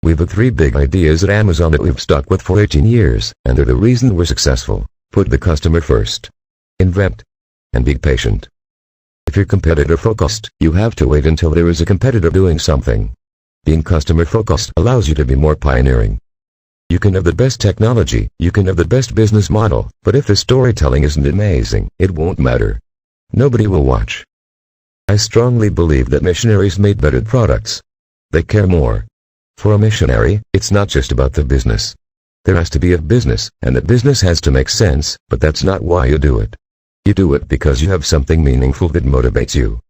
We've had 3 big ideas at Amazon that we've stuck with for 18 years, and they're the reason we're successful. Put the customer first. Invent. And be patient. If you're competitor focused, you have to wait until there is a competitor doing something. Being customer focused allows you to be more pioneering. You can have the best technology, you can have the best business model, but if the storytelling isn't amazing, it won't matter. Nobody will watch. I strongly believe that missionaries made better products. They care more. For a missionary, it's not just about the business. There has to be a business, and the business has to make sense, but that's not why you do it. You do it because you have something meaningful that motivates you.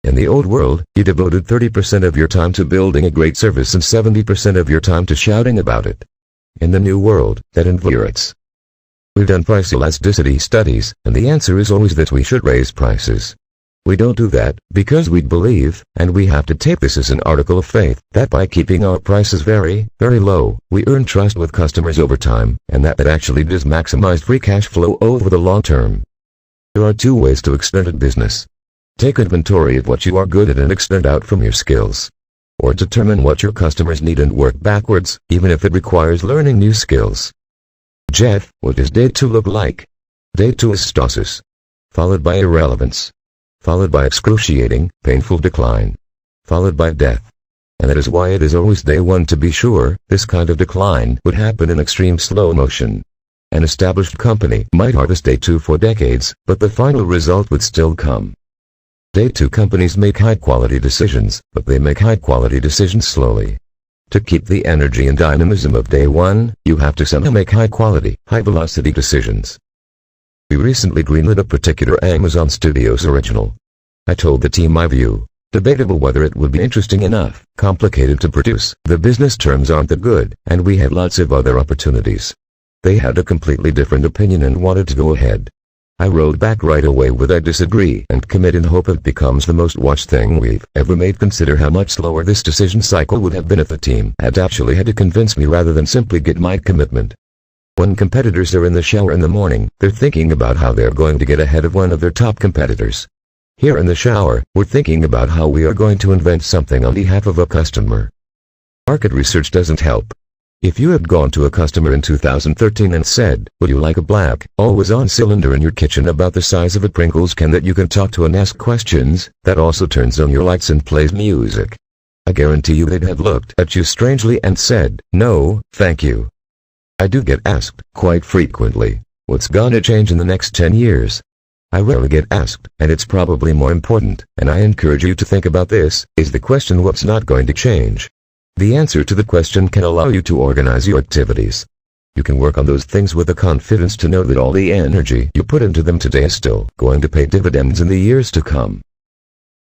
In the old world, you devoted 30% of your time to building a great service and 70% of your time to shouting about it. In the new world, that inverts. We've done price elasticity studies, and the answer is always that we should raise prices. We don't do that, because we believe, and we have to take this as an article of faith, that by keeping our prices very, very low, we earn trust with customers over time, and that actually does maximize free cash flow over the long term. There are 2 ways to extend a business. Take inventory of what you are good at and extend out from your skills. Or determine what your customers need and work backwards, even if it requires learning new skills. Jeff, what does day 2 look like? Day 2 is stasis. Followed by irrelevance. Followed by excruciating, painful decline. Followed by death. And that is why it is always day 1 to be sure. This kind of decline would happen in extreme slow motion. An established company might harvest day 2 for decades, but the final result would still come. Day 2 companies make high-quality decisions, but they make high-quality decisions slowly. To keep the energy and dynamism of day 1, you have to somehow make high-quality, high-velocity decisions. We recently greenlit a particular Amazon Studios original. I told the team my view. Debatable whether it would be interesting enough, complicated to produce, the business terms aren't that good, and we had lots of other opportunities. They had a completely different opinion and wanted to go ahead. I wrote back right away with I disagree and commit in hope it becomes the most watched thing we've ever made. Consider how much slower this decision cycle would have been if the team had actually had to convince me rather than simply get my commitment. When competitors are in the shower in the morning, they're thinking about how they're going to get ahead of one of their top competitors. Here in the shower, we're thinking about how we are going to invent something on behalf of a customer. Market research doesn't help. If you had gone to a customer in 2013 and said, would you like a black, always-on cylinder in your kitchen about the size of a Pringles can that you can talk to and ask questions, that also turns on your lights and plays music, I guarantee you they'd have looked at you strangely and said, no, thank you. I do get asked, quite frequently, what's gonna change in the next 10 years? I rarely get asked, and it's probably more important, and I encourage you to think about this, is the question what's not going to change. The answer to the question can allow you to organize your activities. You can work on those things with the confidence to know that all the energy you put into them today is still going to pay dividends in the years to come.